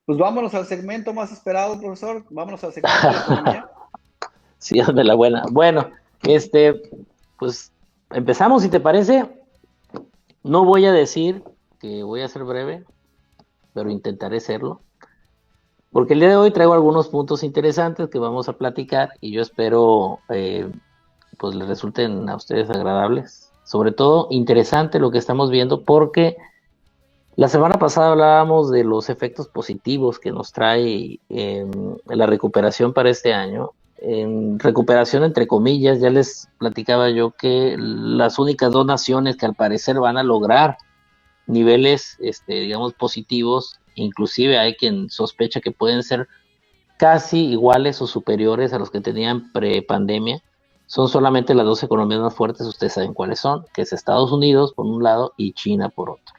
Pues vámonos al segmento más esperado, profesor. Vámonos al segmento de economía. Sí, hazme la buena. Bueno, pues empezamos, si te parece. No voy a decir que voy a ser breve, pero intentaré serlo. Porque el día de hoy traigo algunos puntos interesantes que vamos a platicar y yo espero pues les resulten a ustedes agradables. Sobre todo interesante lo que estamos viendo porque la semana pasada hablábamos de los efectos positivos que nos trae la recuperación para este año. En recuperación, entre comillas, ya les platicaba yo que las únicas dos naciones que al parecer van a lograr niveles, digamos, positivos, inclusive hay quien sospecha que pueden ser casi iguales o superiores a los que tenían pre-pandemia, son solamente las dos economías más fuertes, ustedes saben cuáles son, que es Estados Unidos por un lado y China por otro.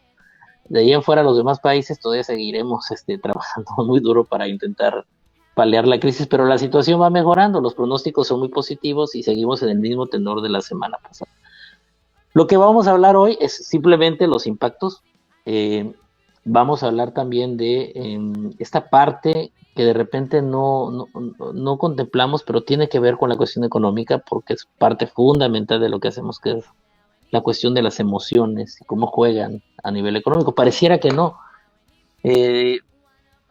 De ahí en fuera, los demás países todavía seguiremos trabajando muy duro para intentar paliar la crisis, pero la situación va mejorando, los pronósticos son muy positivos y seguimos en el mismo tenor de la semana pasada. Lo que vamos a hablar hoy es simplemente los impactos. Eh, Vamos a hablar también de esta parte que de repente no contemplamos, pero tiene que ver con la cuestión económica porque es parte fundamental de lo que hacemos, que es la cuestión de las emociones y cómo juegan a nivel económico. Pareciera que no. Eh,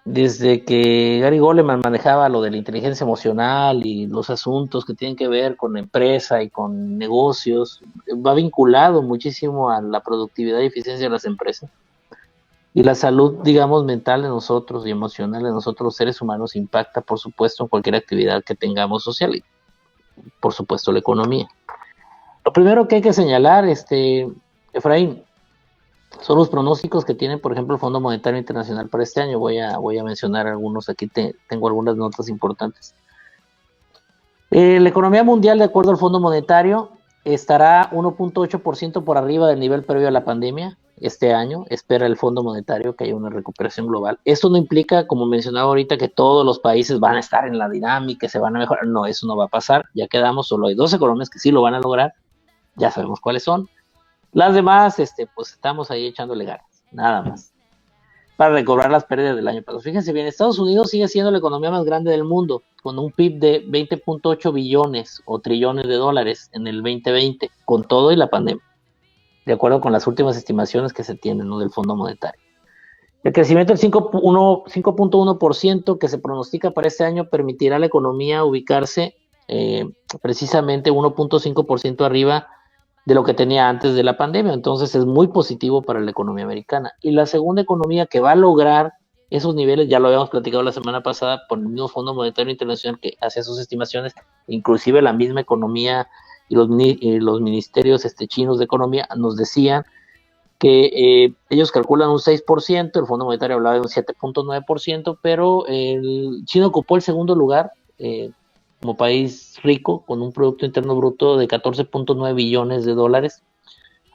Desde que Gary Goleman manejaba lo de la inteligencia emocional y los asuntos que tienen que ver con la empresa y con negocios, va vinculado muchísimo a la productividad y eficiencia de las empresas. Y la salud, digamos, mental de nosotros y emocional de nosotros los seres humanos impacta, por supuesto, en cualquier actividad que tengamos social y, por supuesto, la economía. Lo primero que hay que señalar, Efraín, son los pronósticos que tiene, por ejemplo, el Fondo Monetario Internacional para este año. Voy a mencionar algunos, aquí tengo algunas notas importantes. La economía mundial, de acuerdo al Fondo Monetario, estará 1.8% por arriba del nivel previo a la pandemia este año. Espera el Fondo Monetario que haya una recuperación global. Esto no implica, como mencionaba ahorita, que todos los países van a estar en la dinámica, se van a mejorar. No, eso no va a pasar. Ya quedamos, solo hay dos economías que sí lo van a lograr. Ya sabemos cuáles son. Las demás, pues estamos ahí echándole ganas, nada más, para recobrar las pérdidas del año pasado. Fíjense bien, Estados Unidos sigue siendo la economía más grande del mundo, con un PIB de 20.8 billones o trillones de dólares en el 2020, con todo y la pandemia, de acuerdo con las últimas estimaciones que se tienen, ¿no?, del Fondo Monetario. El crecimiento del 5.1% que se pronostica para este año permitirá a la economía ubicarse precisamente 1.5% arriba de lo que tenía antes de la pandemia. Entonces es muy positivo para la economía americana. Y la segunda economía que va a lograr esos niveles, ya lo habíamos platicado la semana pasada por el mismo Fondo Monetario Internacional que hace sus estimaciones, inclusive la misma economía y los ministerios chinos de economía nos decían que ellos calculan un 6%, el Fondo Monetario hablaba de un 7.9%, pero el China ocupó el segundo lugar como país rico, con un Producto Interno Bruto de 14.9 billones de dólares,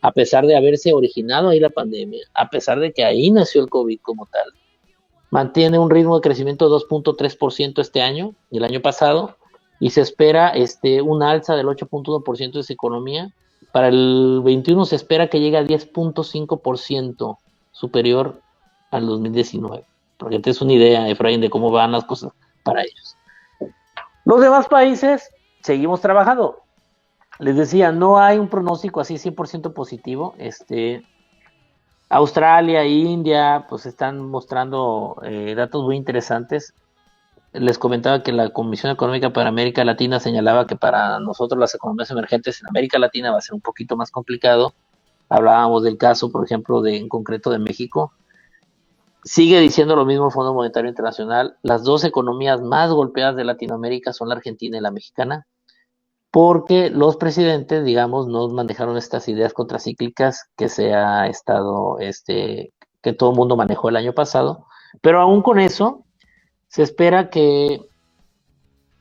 a pesar de haberse originado ahí la pandemia, a pesar de que ahí nació el COVID como tal. Mantiene un ritmo de crecimiento de 2.3% este año y el año pasado, y se espera un alza del 8.1% de su economía. Para el 21 se espera que llegue a 10.5% superior al 2019. Para que te des una idea, Efraín, de cómo van las cosas para ellos. Los demás países seguimos trabajando. Les decía, no hay un pronóstico así 100% positivo. Australia, India, pues están mostrando datos muy interesantes. Les comentaba que la Comisión Económica para América Latina señalaba que para nosotros las economías emergentes en América Latina va a ser un poquito más complicado. Hablábamos del caso, por ejemplo, en concreto de México. Sigue diciendo lo mismo el Fondo Monetario Internacional. Las dos economías más golpeadas de Latinoamérica son la argentina y la mexicana, porque los presidentes, digamos, no manejaron estas ideas contracíclicas que se ha estado, que todo el mundo manejó el año pasado. Pero aún con eso, se espera que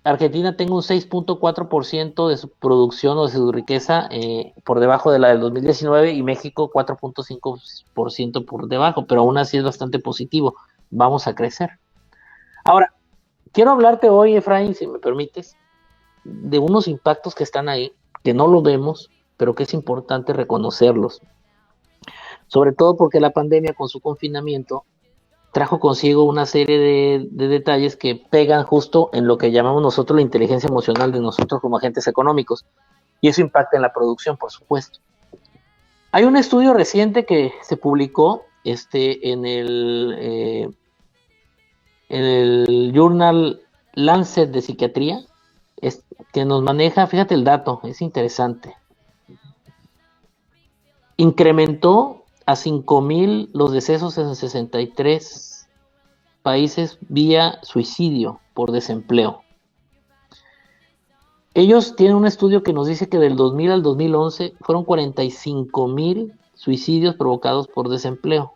Argentina tenga un 6.4% de su producción o de su riqueza por debajo de la del 2019 y México 4.5% por debajo, pero aún así es bastante positivo. Vamos a crecer. Ahora, quiero hablarte hoy, Efraín, si me permites, de unos impactos que están ahí, que no lo vemos, pero que es importante reconocerlos. Sobre todo porque la pandemia con su confinamiento trajo consigo una serie de detalles que pegan justo en lo que llamamos nosotros la inteligencia emocional de nosotros como agentes económicos, y eso impacta en la producción, por supuesto. Hay un estudio reciente que se publicó en el Journal Lancet de Psiquiatría, que nos maneja, fíjate el dato, es interesante. Incrementó a 5,000 los decesos en 63 países vía suicidio por desempleo. Ellos tienen un estudio que nos dice que del 2000 al 2011 fueron 45,000 suicidios provocados por desempleo.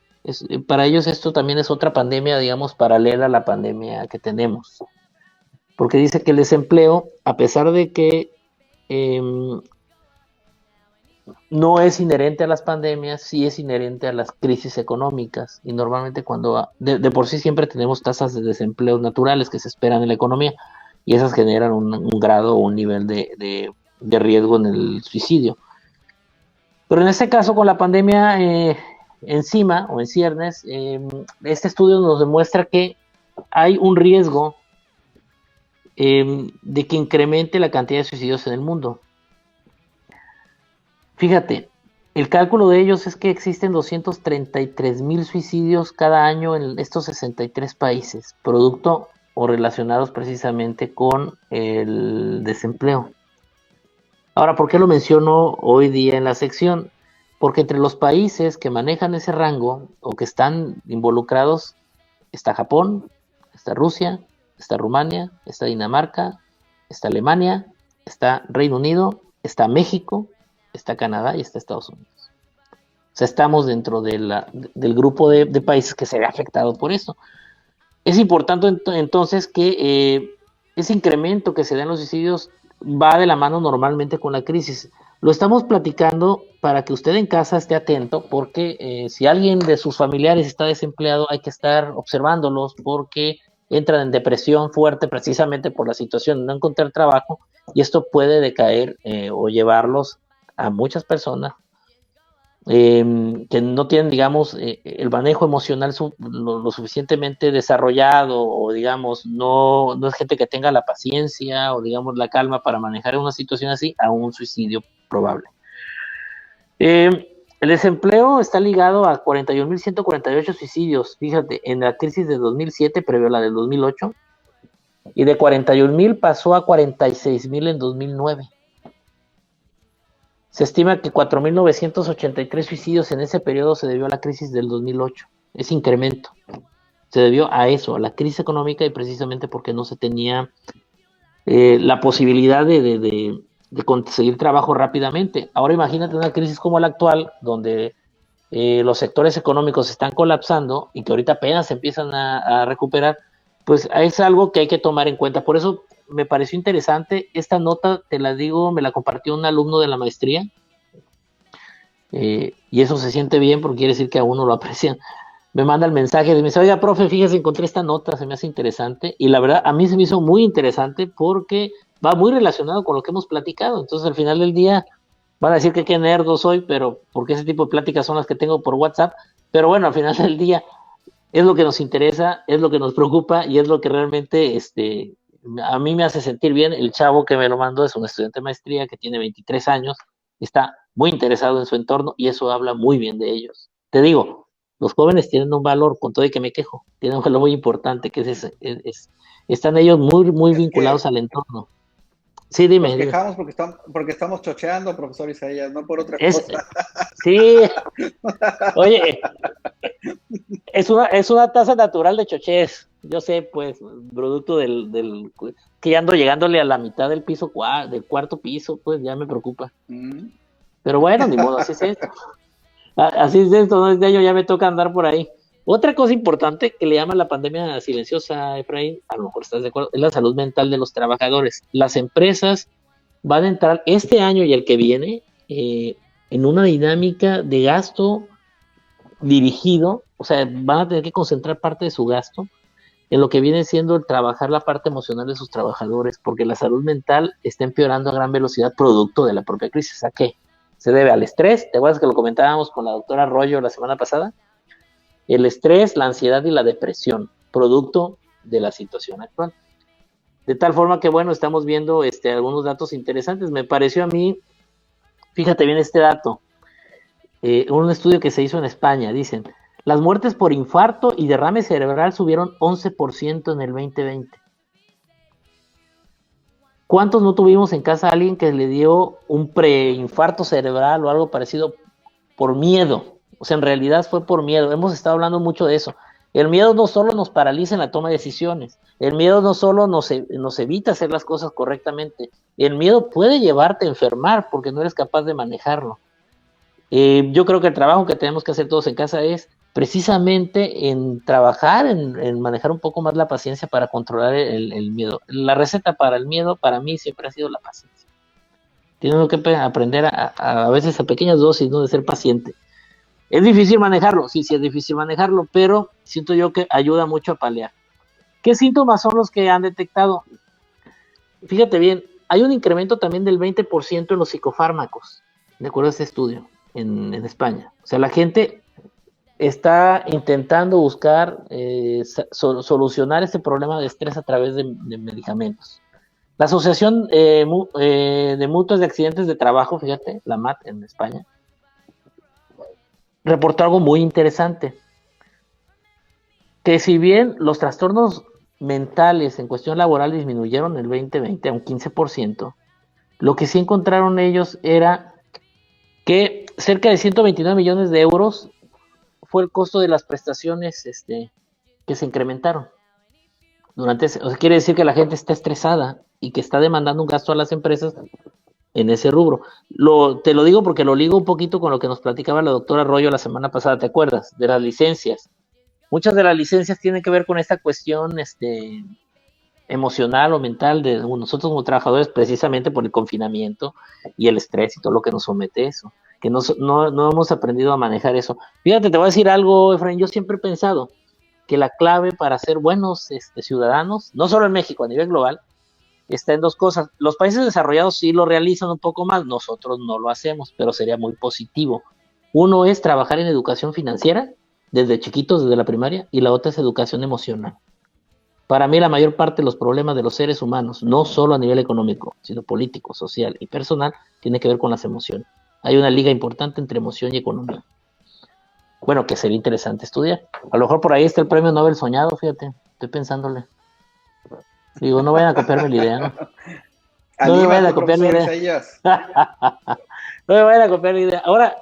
Para ellos esto también es otra pandemia, digamos, paralela a la pandemia que tenemos. Porque dice que el desempleo, a pesar de que no es inherente a las pandemias, sí es inherente a las crisis económicas. Y normalmente cuando de por sí siempre tenemos tasas de desempleo naturales que se esperan en la economía, y esas generan un grado o un nivel de riesgo en el suicidio. Pero en este caso, con la pandemia encima o en ciernes, este estudio nos demuestra que hay un riesgo de que incremente la cantidad de suicidios en el mundo. Fíjate, el cálculo de ellos es que existen 233,000 suicidios cada año en estos 63 países, producto o relacionados precisamente con el desempleo. Ahora, ¿por qué lo menciono hoy día en la sección? Porque entre los países que manejan ese rango o que están involucrados está Japón, está Rusia, está Rumania, está Dinamarca, está Alemania, está Reino Unido, está México, está Canadá y está Estados Unidos. O sea, estamos dentro del grupo de países que se ve afectado por eso. Es importante entonces que ese incremento que se da en los suicidios va de la mano normalmente con la crisis. Lo estamos platicando para que usted en casa esté atento, porque si alguien de sus familiares está desempleado, hay que estar observándolos porque entran en depresión fuerte precisamente por la situación de no encontrar trabajo, y esto puede decaer o llevarlos a muchas personas que no tienen, digamos, el manejo emocional lo suficientemente desarrollado, o digamos, no es gente que tenga la paciencia o digamos la calma para manejar una situación así, a un suicidio probable. El desempleo está ligado a 41,148 suicidios, fíjate, en la crisis de 2007 previo a la del 2008, y de 41,000 pasó a 46,000 en 2009. Se estima que 4,983 suicidios en ese periodo se debió a la crisis del 2008. Ese incremento se debió a eso, a la crisis económica, y precisamente porque no se tenía la posibilidad de conseguir trabajo rápidamente. Ahora imagínate una crisis como la actual, donde los sectores económicos están colapsando y que ahorita apenas se empiezan a recuperar, pues es algo que hay que tomar en cuenta. Por eso me pareció interesante esta nota, te la digo, me la compartió un alumno de la maestría, y eso se siente bien porque quiere decir que a uno lo aprecian. Me manda el mensaje, me dice, oiga, profe, fíjese, encontré esta nota, se me hace interesante, y la verdad a mí se me hizo muy interesante porque va muy relacionado con lo que hemos platicado. Entonces al final del día van a decir que qué nerdo soy, pero porque ese tipo de pláticas son las que tengo por WhatsApp, pero bueno, al final del día es lo que nos interesa, es lo que nos preocupa, y es lo que realmente a mí me hace sentir bien. El chavo que me lo mandó es un estudiante de maestría que tiene 23 años, está muy interesado en su entorno, y eso habla muy bien de ellos. Te digo, los jóvenes tienen un valor, con todo y que me quejo, tienen un valor muy importante, que están ellos muy, muy Es vinculados que al entorno. Sí, dime. nos quejamos porque estamos chocheando, profesor Isaías, no por otra cosa. Sí, oye, es una tasa natural de chochez. Yo sé, pues, producto que ya ando llegándole a la mitad del piso, del cuarto piso, pues ya me preocupa. Pero bueno, ni modo, así es esto. Así es esto, ¿no? Este año ya me toca andar por ahí. Otra cosa importante que le llaman la pandemia silenciosa, Efraín, a lo mejor estás de acuerdo, es la salud mental de los trabajadores. Las empresas van a entrar este año y el que viene en una dinámica de gasto dirigido, o sea, van a tener que concentrar parte de su gasto en lo que viene siendo el trabajar la parte emocional de sus trabajadores, porque la salud mental está empeorando a gran velocidad producto de la propia crisis. ¿A qué? Se debe al estrés. ¿Te acuerdas que lo comentábamos con la doctora Arroyo la semana pasada? el estrés, la ansiedad y la depresión, producto de la situación actual. De tal forma que, bueno, estamos viendo algunos datos interesantes. Me pareció a mí, fíjate bien este dato, un estudio que se hizo en España, dicen, las muertes por infarto y derrame cerebral subieron 11% en el 2020. ¿Cuántos no tuvimos en casa a alguien que le dio un preinfarto cerebral o algo parecido por miedo? O sea, en realidad fue por miedo. Hemos estado hablando mucho de eso. El miedo no solo nos paraliza en la toma de decisiones, el miedo no solo nos evita hacer las cosas correctamente, el miedo puede llevarte a enfermar porque no eres capaz de manejarlo. Yo creo que el trabajo que tenemos que hacer todos en casa es precisamente en trabajar, en manejar un poco más la paciencia para controlar el miedo. La receta para el miedo para mí siempre ha sido la paciencia. Tienes que aprender a veces a pequeñas dosis, ¿no? De ser paciente. ¿Es difícil manejarlo? Sí, sí es difícil manejarlo, pero siento yo que ayuda mucho a paliar. ¿Qué síntomas son los que han detectado? Fíjate bien, hay un incremento también del 20% en los psicofármacos, de acuerdo a este estudio en España. O sea, la gente está intentando buscar solucionar este problema de estrés a través de medicamentos. La Asociación de Mutuas de Accidentes de Trabajo, fíjate, la MAT en España, reportó algo muy interesante, que si bien los trastornos mentales en cuestión laboral disminuyeron en el 2020 a un 15%, lo que sí encontraron ellos era que cerca de 129 millones de euros fue el costo de las prestaciones que se incrementaron. O sea, quiere decir que la gente está estresada y que está demandando un gasto a las empresas en ese rubro. Te lo digo porque lo ligo un poquito con lo que nos platicaba la doctora Arroyo la semana pasada, ¿te acuerdas? De las licencias. Muchas de las licencias tienen que ver con esta cuestión emocional o mental de nosotros como trabajadores, precisamente por el confinamiento y el estrés y todo lo que nos somete eso, que no hemos aprendido a manejar eso. Fíjate, te voy a decir algo, Efraín, yo siempre he pensado que la clave para ser buenos ciudadanos, no solo en México, a nivel global, está en dos cosas. Los países desarrollados sí lo realizan un poco más, nosotros no lo hacemos, pero sería muy positivo. Uno es trabajar en educación financiera, desde chiquitos, desde la primaria, y la otra es educación emocional. Para mí la mayor parte de los problemas de los seres humanos, no solo a nivel económico, sino político, social y personal, tiene que ver con las emociones. Hay una liga importante entre emoción y economía. Bueno, que sería interesante estudiar. A lo mejor por ahí está el premio Nobel soñado, fíjate, estoy pensándole. Digo, no vayan a copiarme la idea, ¿no? No me vayan a copiar mi idea. No me vayan a copiar la idea. Ahora,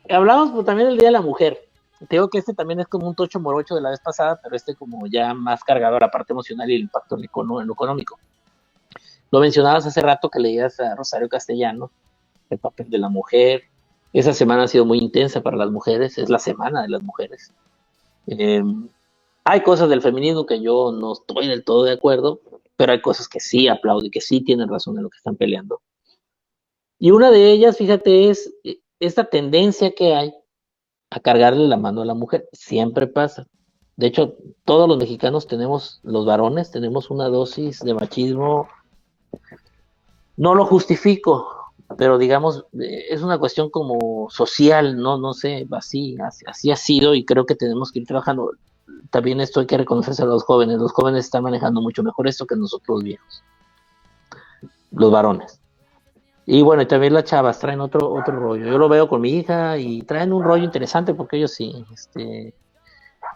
hablamos pues, también del Día de la Mujer. Te digo que también es como un tocho morocho de la vez pasada, pero como ya más cargado a la parte emocional y el impacto en lo económico. Lo mencionabas hace rato que leías a Rosario Castellanos, el papel de la mujer. Esa semana ha sido muy intensa para las mujeres, es la semana de las mujeres. Hay cosas del feminismo que yo no estoy del todo de acuerdo, pero hay cosas que sí aplaudo y que sí tienen razón en lo que están peleando. Y una de ellas, fíjate, es esta tendencia que hay a cargarle la mano a la mujer. Siempre pasa. De hecho, todos los mexicanos los varones, tenemos una dosis de machismo. No lo justifico, pero digamos, es una cuestión como social, no sé, así ha sido y creo que tenemos que ir trabajando. También esto hay que reconocerse a los jóvenes están manejando mucho mejor esto que nosotros los viejos, los varones. Y bueno, y también las chavas traen otro rollo. Yo lo veo con mi hija y traen un rollo interesante porque ellos sí,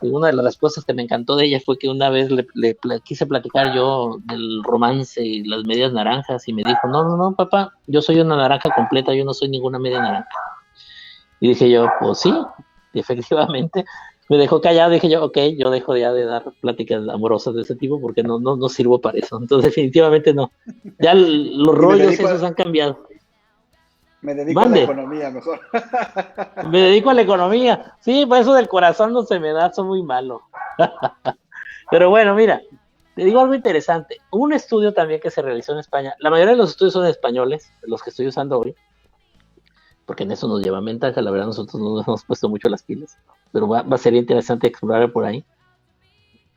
y una de las respuestas que me encantó de ella fue que una vez le quise platicar yo del romance y las medias naranjas y me dijo, no, papá, yo soy una naranja completa, yo no soy ninguna media naranja. Y dije yo, pues sí, efectivamente. Me dejó callado, dije yo, ok, yo dejo ya de dar pláticas amorosas de ese tipo porque no sirvo para eso. Entonces definitivamente no. Ya los rollos esos han cambiado. Me dedico a la economía mejor. Me dedico a la economía. Sí, pues eso del corazón no se me da, soy muy malo. Pero bueno, mira, te digo algo interesante. Un estudio también que se realizó en España, la mayoría de los estudios son españoles, los que estoy usando hoy, porque en eso nos lleva ventaja, la verdad nosotros no nos hemos puesto mucho las pilas, pero va a ser interesante explorar por ahí.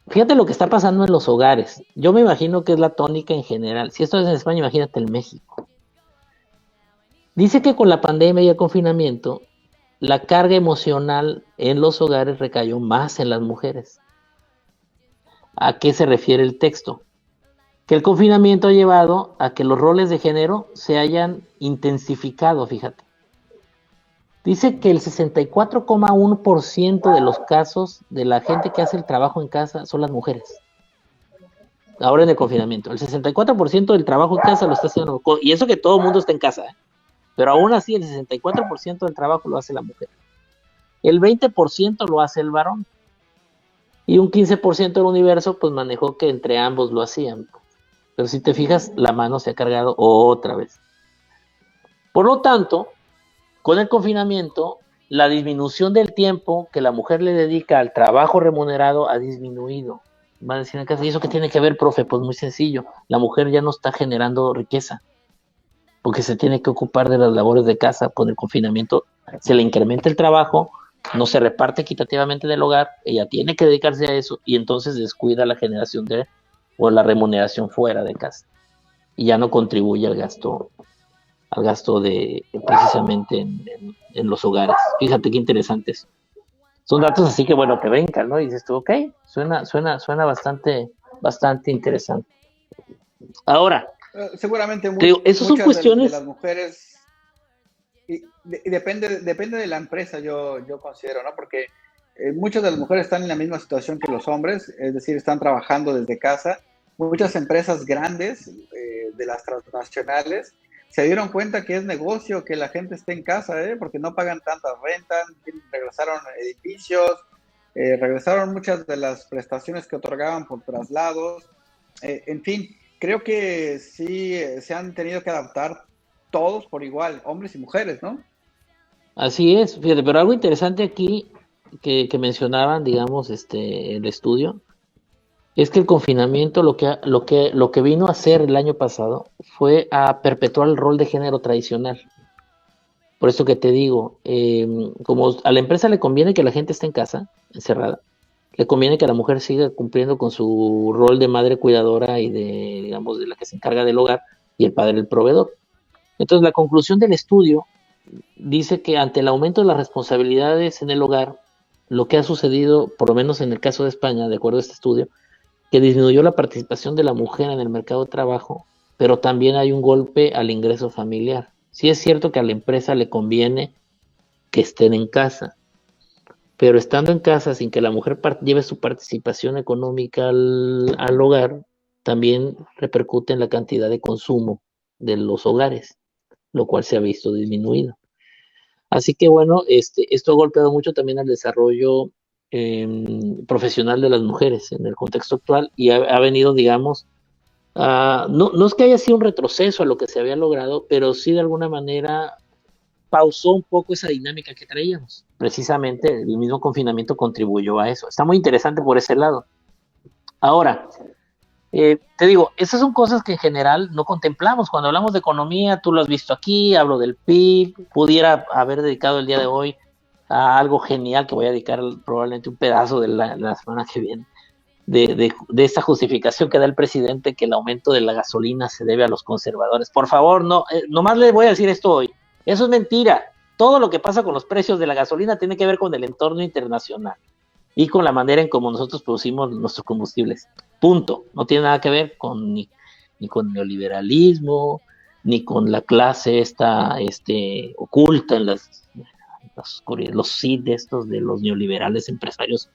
Fíjate lo que está pasando en los hogares. Yo me imagino que es la tónica en general. Si esto es en España, imagínate en México. Dice que con la pandemia y el confinamiento, la carga emocional en los hogares recayó más en las mujeres. ¿A qué se refiere el texto? Que el confinamiento ha llevado a que los roles de género se hayan intensificado, fíjate. Dice que el 64,1% de los casos de la gente que hace el trabajo en casa son las mujeres. Ahora en el confinamiento. El 64% del trabajo en casa lo está haciendo. Y eso que todo el mundo está en casa, ¿eh? Pero aún así el 64% del trabajo lo hace la mujer. El 20% lo hace el varón. Y un 15% del universo pues manejó que entre ambos lo hacían. Pero si te fijas, la mano se ha cargado otra vez. Por lo tanto, con el confinamiento, la disminución del tiempo que la mujer le dedica al trabajo remunerado ha disminuido. Va a decir en casa, ¿y eso qué tiene que ver, profe? Pues muy sencillo, la mujer ya no está generando riqueza, porque se tiene que ocupar de las labores de casa. Con el confinamiento se le incrementa el trabajo, no se reparte equitativamente del hogar, ella tiene que dedicarse a eso y entonces descuida la generación o la remuneración fuera de casa y ya no contribuye al gasto de precisamente en los hogares. Fíjate qué interesantes. Son datos así que bueno, te brincan, ¿no? Y dices tú, ok, suena bastante interesante. Ahora, Seguramente te digo, esas son muchas de cuestiones. las mujeres, y depende de la empresa, yo considero, ¿no? Porque muchas de las mujeres están en la misma situación que los hombres, es decir, están trabajando desde casa. Muchas empresas grandes de las transnacionales se dieron cuenta que es negocio que la gente esté en casa, porque no pagan tantas rentas, regresaron edificios, regresaron muchas de las prestaciones que otorgaban por traslados, en fin, creo que sí se han tenido que adaptar todos por igual, hombres y mujeres, ¿no? Así es, fíjate, pero algo interesante aquí que mencionaban, digamos, el estudio, es que el confinamiento lo que vino a hacer el año pasado fue a perpetuar el rol de género tradicional. Por eso que te digo, como a la empresa le conviene que la gente esté en casa, encerrada, le conviene que la mujer siga cumpliendo con su rol de madre cuidadora y de, digamos, de la que se encarga del hogar y el padre el proveedor. Entonces, la conclusión del estudio dice que ante el aumento de las responsabilidades en el hogar, lo que ha sucedido, por lo menos en el caso de España, de acuerdo a este estudio, que disminuyó la participación de la mujer en el mercado de trabajo, pero también hay un golpe al ingreso familiar. Sí es cierto que a la empresa le conviene que estén en casa, pero estando en casa sin que la mujer lleve su participación económica al hogar, también repercute en la cantidad de consumo de los hogares, lo cual se ha visto disminuido. Así que bueno, esto ha golpeado mucho también al desarrollo profesional de las mujeres en el contexto actual y ha venido, digamos, no es que haya sido un retroceso a lo que se había logrado, pero sí de alguna manera pausó un poco esa dinámica que traíamos. Precisamente el mismo confinamiento contribuyó a eso. Está muy interesante por ese lado. Ahora, te digo, esas son cosas que en general no contemplamos. Cuando hablamos de economía, tú lo has visto aquí, hablo del PIB, pudiera haber dedicado el día de hoy a algo genial que voy a dedicar probablemente un pedazo de la semana que viene, de esa justificación que da el presidente que el aumento de la gasolina se debe a los conservadores. Por favor, no, nomás le voy a decir esto hoy. Eso es mentira. Todo lo que pasa con los precios de la gasolina tiene que ver con el entorno internacional y con la manera en cómo nosotros producimos nuestros combustibles. Punto. No tiene nada que ver con ni con neoliberalismo, ni con la clase esta oculta en los CID estos de los neoliberales empresarios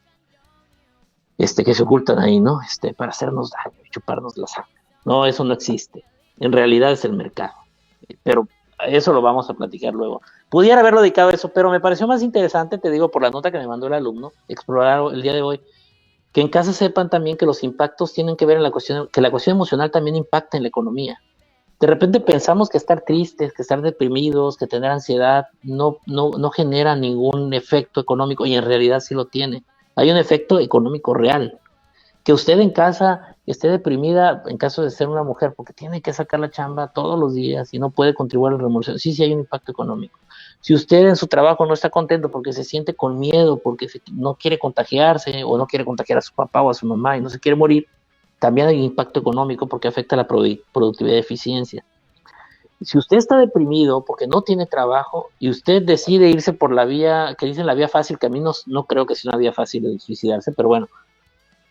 que se ocultan ahí, ¿no? Para hacernos daño y chuparnos la sangre. No, eso no existe. En realidad es el mercado. Pero eso lo vamos a platicar luego. Pudiera haberlo dedicado a eso, pero me pareció más interesante, te digo, por la nota que me mandó el alumno, explorar el día de hoy, que en casa sepan también que los impactos tienen que ver que la cuestión emocional también impacta en la economía. De repente pensamos que estar tristes, que estar deprimidos, que tener ansiedad no genera ningún efecto económico y en realidad sí lo tiene. Hay un efecto económico real. Que usted en casa esté deprimida en caso de ser una mujer porque tiene que sacar la chamba todos los días y no puede contribuir a la remuneración, sí hay un impacto económico. Si usted en su trabajo no está contento porque se siente con miedo, porque no quiere contagiarse o no quiere contagiar a su papá o a su mamá y no se quiere morir, también hay un impacto económico porque afecta la productividad y eficiencia. si usted está deprimido porque no tiene trabajo y usted decide irse por la vía, que dicen la vía fácil, que a mí no creo que sea una vía fácil de suicidarse, pero bueno,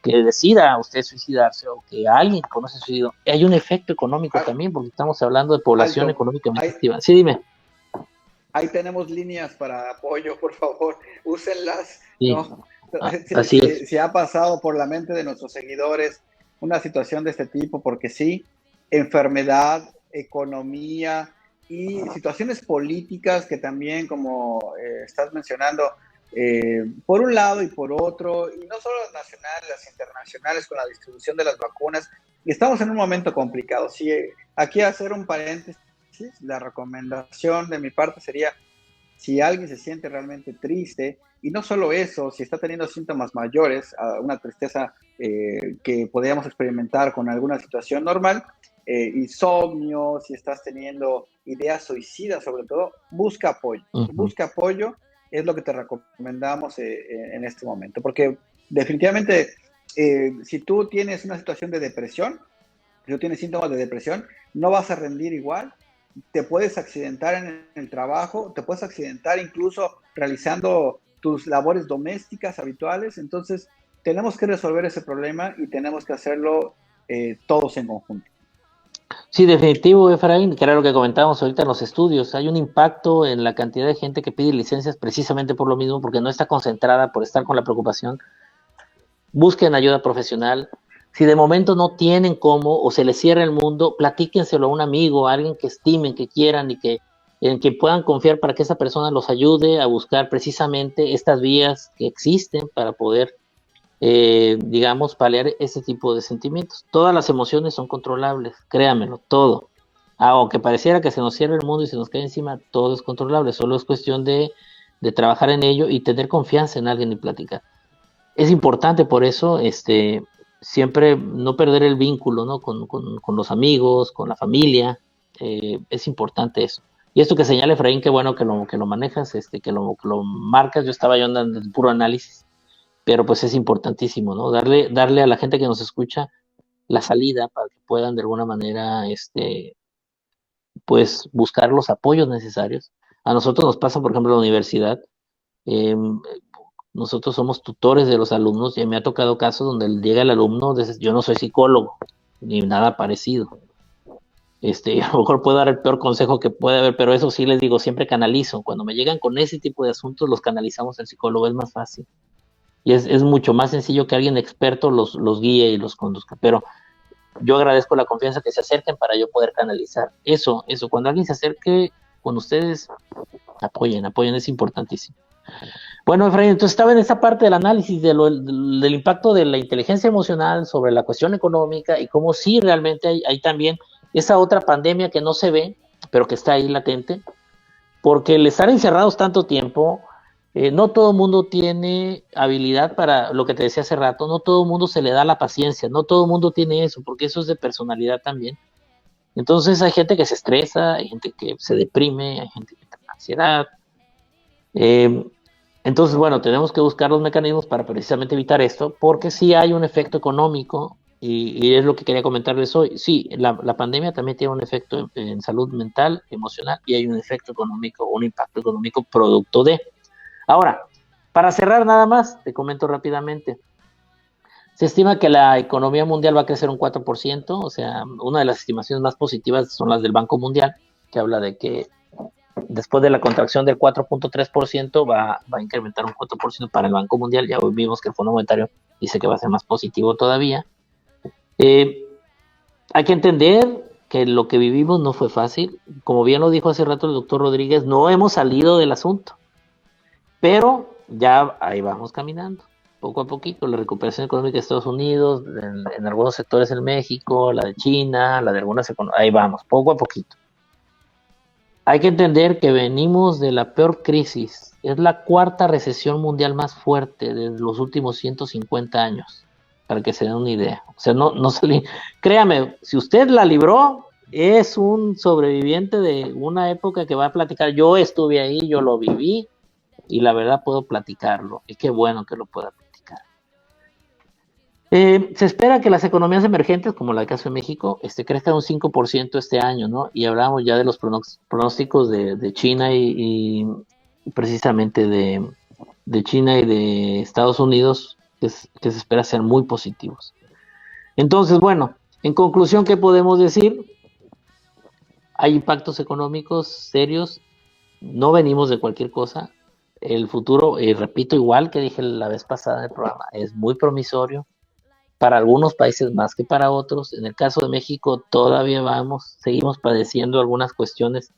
que decida usted suicidarse o que alguien conoce suicidio, hay un efecto económico Ah, también, porque estamos hablando de población Alto, económicamente ahí, activa. Sí, dime. ahí tenemos líneas para apoyo, por favor, úsenlas, Sí, ¿no? así es. Si ha pasado por la mente de nuestros seguidores una situación de este tipo, porque sí, enfermedad, economía y situaciones políticas que también, como estás mencionando, por un lado y por otro, y no solo las nacionales, las internacionales con la distribución de las vacunas, y estamos en un momento complicado. Sí, aquí hacer un paréntesis, la recomendación de mi parte sería, si alguien se siente realmente triste, y no solo eso, si está teniendo síntomas mayores, una tristeza que podríamos experimentar con alguna situación normal, insomnio, si estás teniendo ideas suicidas sobre todo, Uh-huh. busca apoyo, es lo que te recomendamos en este momento, porque definitivamente si tú tienes una situación de depresión, si tú tienes síntomas de depresión, no vas a rendir igual, te puedes accidentar en el trabajo, te puedes accidentar incluso realizando tus labores domésticas habituales, entonces tenemos que resolver ese problema y tenemos que hacerlo todos en conjunto. Sí, definitivo, Efraín, que era lo que comentábamos ahorita en los estudios. Hay un impacto en la cantidad de gente que pide licencias precisamente por lo mismo, porque no está concentrada por estar con la preocupación. Busquen ayuda profesional. Si de momento no tienen cómo o se les cierra el mundo, platíquenselo a un amigo, a alguien que estimen, que quieran y que en que puedan confiar para que esa persona los ayude a buscar precisamente estas vías que existen para poder, digamos, paliar ese tipo de sentimientos. Todas las emociones son controlables, créanmelo, todo. Aunque pareciera que se nos cierra el mundo y se nos cae encima, todo es controlable, solo es cuestión de trabajar en ello y tener confianza en alguien y platicar. Es importante por eso, siempre no perder el vínculo, ¿no? Con los amigos, con la familia, es importante eso. Y esto que señala Efraín, qué bueno que lo manejas, que lo marcas, yo estaba yo andando en puro análisis, pero pues es importantísimo, ¿no? Darle a la gente que nos escucha la salida para que puedan de alguna manera, pues buscar los apoyos necesarios. A nosotros nos pasa, por ejemplo, en la universidad, eh, nosotros somos tutores de los alumnos y me ha tocado casos donde llega el alumno, yo no soy psicólogo ni nada parecido. A lo mejor puedo dar el peor consejo que puede haber, pero eso sí les digo, siempre canalizo. Cuando me llegan con ese tipo de asuntos, los canalizamos al psicólogo, es más fácil. Y es mucho más sencillo que alguien experto los guíe y los conduzca. Pero yo agradezco la confianza que se acerquen para yo poder canalizar. Eso, cuando alguien se acerque con ustedes, apoyen, es importantísimo. Bueno, Efraín, entonces estaba en esa parte del análisis del impacto de la inteligencia emocional sobre la cuestión económica y cómo sí realmente hay también esa otra pandemia que no se ve, pero que está ahí latente, porque el estar encerrados tanto tiempo, no todo el mundo tiene habilidad para lo que te decía hace rato, no todo el mundo se le da la paciencia, no todo el mundo tiene eso, porque eso es de personalidad también. Entonces hay gente que se estresa, hay gente que se deprime, hay gente que tiene ansiedad. Eh, entonces, bueno, tenemos que buscar los mecanismos para precisamente evitar esto, porque sí hay un efecto económico y es lo que quería comentarles hoy. Sí, la pandemia también tiene un efecto en salud mental, emocional y hay un efecto económico, un impacto económico producto de. Ahora, para cerrar nada más, te comento rápidamente. Se estima que la economía mundial va a crecer un 4%, o sea, una de las estimaciones más positivas son las del Banco Mundial, que habla de que después de la contracción del 4.3% va a incrementar un 4% para el Banco Mundial. Ya hoy vimos que el Fondo Monetario dice que va a ser más positivo todavía. Eh, Hay que entender que lo que vivimos no fue fácil. Como bien lo dijo hace rato el doctor Rodríguez, no hemos salido del asunto, pero ya ahí vamos caminando. Poco a poquito, la recuperación económica de Estados Unidos, en algunos sectores en México, la de China, la de algunas economías, ahí vamos, poco a poquito. Hay que entender que venimos de la peor crisis. Es la cuarta recesión mundial más fuerte de los últimos 150 años, para que se den una idea. O sea, no salí. Créame, si usted la libró, es un sobreviviente de una época que va a platicar. Yo estuve ahí, yo lo viví y la verdad puedo platicarlo. Y qué bueno que lo pueda platicar. Se espera que las economías emergentes, como la caso de México, crezcan un 5% este año, ¿no? Y hablamos ya de los pronósticos de China y precisamente de China y de Estados Unidos, que se espera sean muy positivos. Entonces, bueno, en conclusión, ¿qué podemos decir? Hay impactos económicos serios, no venimos de cualquier cosa. El futuro, y repito, igual que dije la vez pasada en el programa, es muy promisorio para algunos países más que para otros. En el caso de México todavía seguimos padeciendo algunas cuestiones,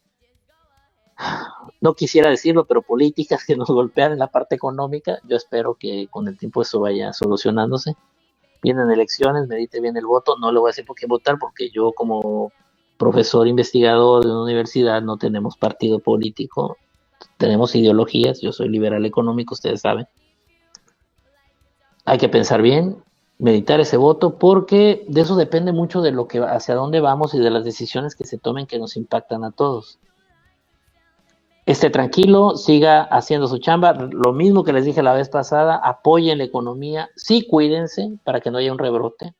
no quisiera decirlo, pero políticas que nos golpean en la parte económica. Yo espero que con el tiempo eso vaya solucionándose. Vienen elecciones, medite bien el voto, no le voy a decir por qué votar, porque yo como profesor investigador de una universidad no tenemos partido político, tenemos ideologías, yo soy liberal económico, ustedes saben. Hay que pensar bien, meditar ese voto, porque de eso depende mucho de lo que hacia dónde vamos y de las decisiones que se tomen que nos impactan a todos. Esté tranquilo, siga haciendo su chamba, lo mismo que les dije la vez pasada, apoyen la economía, sí cuídense para que no haya un rebrote.